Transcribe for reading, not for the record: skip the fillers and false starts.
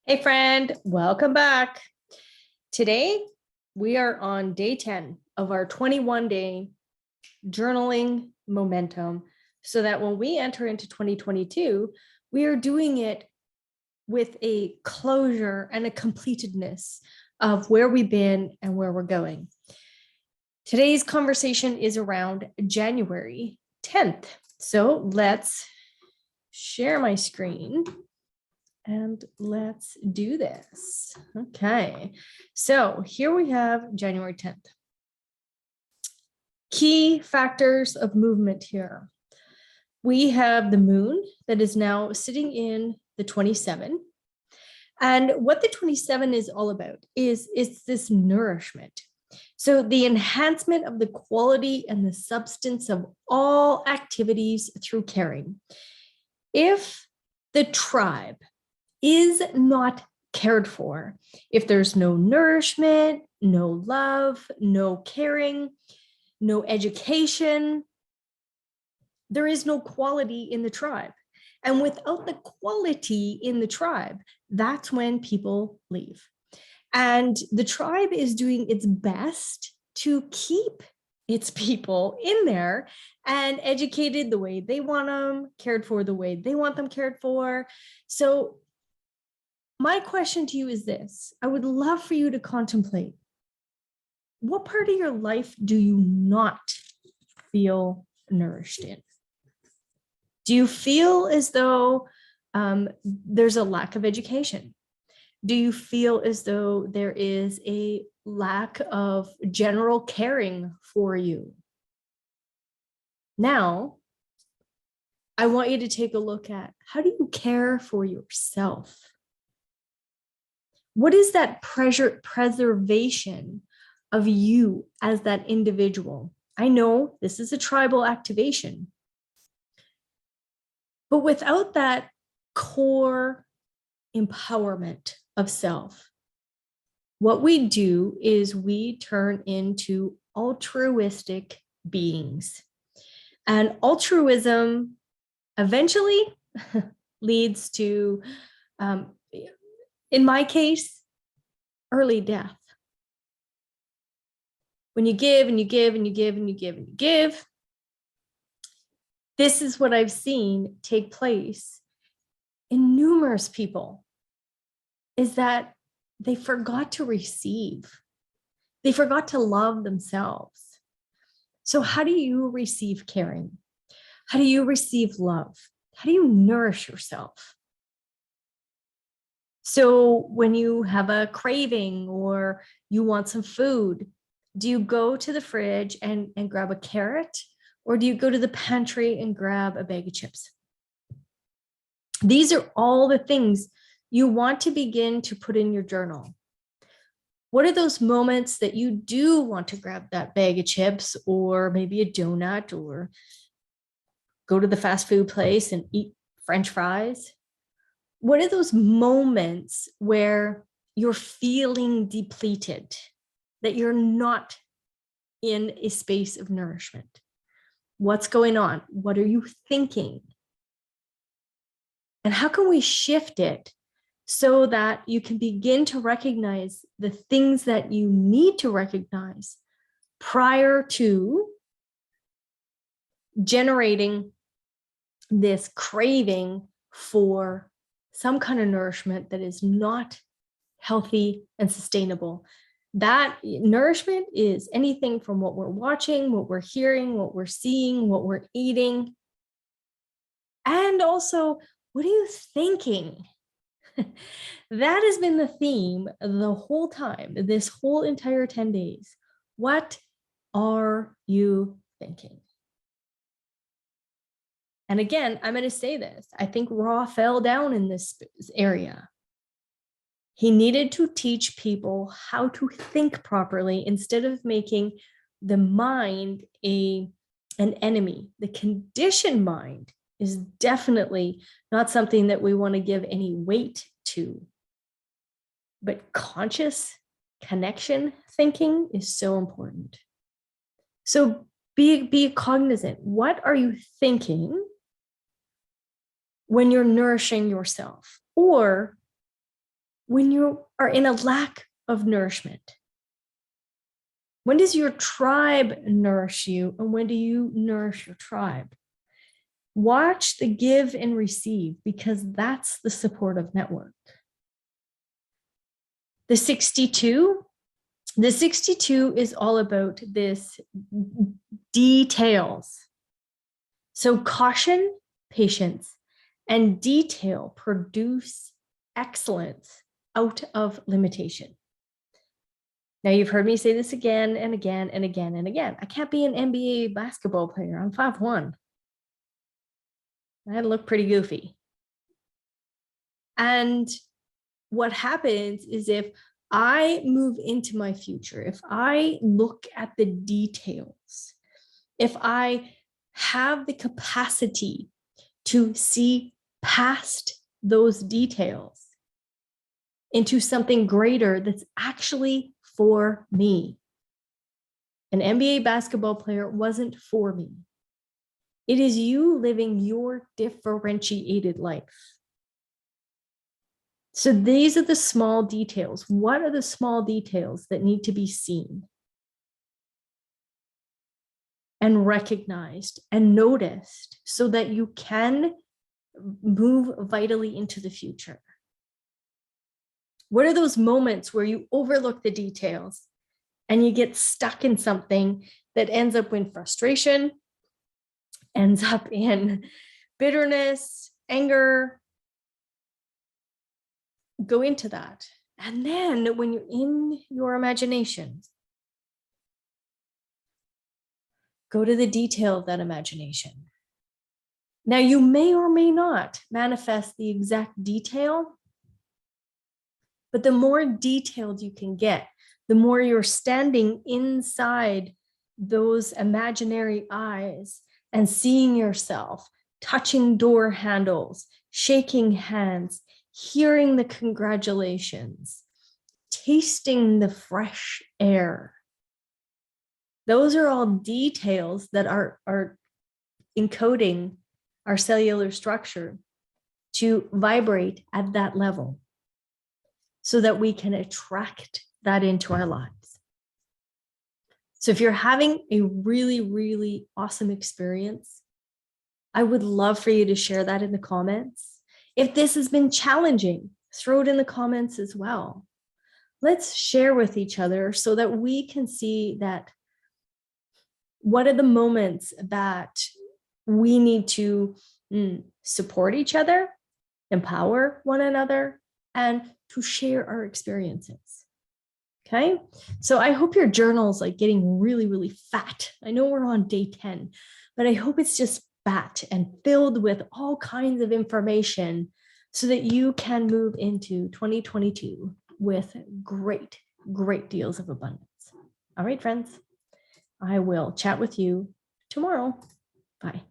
Hey friend, welcome back. Today, we are on day 10 of our 21-day journaling momentum so that when we enter into 2022, we are doing it with a closure and a completedness of where we've been and where we're going. Today's conversation is around January 10th. So let's share my screen. And let's do this. Okay, so here we have January 10th. Key factors of movement here. We have the moon that is now sitting in the 27. And what the 27 is all about is it's this nourishment. So the enhancement of the quality and the substance of all activities through caring. If the tribe is not cared for, if there's no nourishment, no love, no caring, no education, there is no quality in the tribe. And without the quality in the tribe, that's when people leave. And the tribe is doing its best to keep its people in there and educated the way they want them, cared for the way they want them cared for. So my question to you is this. I would love for you to contemplate, what part of your life do you not feel nourished in? Do you feel as though there's a lack of education? Do you feel as though there is a lack of general caring for you? Now, I want you to take a look at, how do you care for yourself? What is that preservation of you as that individual? I know this is a tribal activation, but without that core empowerment of self, what we do is we turn into altruistic beings. And altruism eventually leads to, in my case, early death. When you give and you give and you give and you give and you give, this is what I've seen take place in numerous people, is that they forgot to receive. They forgot to love themselves. So how do you receive caring? How do you receive love? How do you nourish yourself? So when you have a craving or you want some food, do you go to the fridge and grab a carrot, or do you go to the pantry and grab a bag of chips? These are all the things you want to begin to put in your journal. What are those moments that you do want to grab that bag of chips, or maybe a donut, or go to the fast food place and eat French fries? What are those moments where you're feeling depleted, that you're not in a space of nourishment? What's going on? What are you thinking? And how can we shift it so that you can begin to recognize the things that you need to recognize prior to generating this craving for some kind of nourishment that is not healthy and sustainable? That nourishment is anything from what we're watching, what we're hearing, what we're seeing, what we're eating. And also, what are you thinking? That has been the theme the whole time, this whole entire 10 days. What are you thinking? And again, I'm going to say this. I think Ra fell down in this area. He needed to teach people how to think properly instead of making the mind an enemy. The conditioned mind is definitely not something that we want to give any weight to. But conscious connection thinking is so important. So be cognizant. What are you thinking when you're nourishing yourself? Or when you are in a lack of nourishment? When does your tribe nourish you, and when do you nourish your tribe? Watch the give and receive, because that's the supportive network. The 62 is all about this details. So caution, patience, and detail produce excellence out of limitation. Now, you've heard me say this again and again and again and again. I can't be an NBA basketball player. I'm 5'1". I look pretty goofy. And what happens is, if I move into my future, if I look at the details, if I have the capacity to see past those details into something greater that's actually for me. An NBA basketball player wasn't for me. It is you living your differentiated life. So these are the small details. What are the small details that need to be seen and recognized and noticed so that you can move vitally into the future? What are those moments where you overlook the details and you get stuck in something that ends up in frustration, ends up in bitterness, anger? Go into that. And then when you're in your imagination, go to the detail of that imagination. Now, you may or may not manifest the exact detail, but the more detailed you can get, the more you're standing inside those imaginary eyes and seeing yourself, touching door handles, shaking hands, hearing the congratulations, tasting the fresh air. Those are all details that are encoding our cellular structure to vibrate at that level, so that we can attract that into our lives. So if you're having a really, really awesome experience, I would love for you to share that in the comments. If this has been challenging, throw it in the comments as well. Let's share with each other so that we can see that what are the moments that we need to support each other, empower one another, and to share our experiences. Okay, so I hope your journal's like getting really, really fat. I know we're on day 10, but I hope it's just fat and filled with all kinds of information so that you can move into 2022 with great, great deals of abundance. All right, friends, I will chat with you tomorrow. Bye.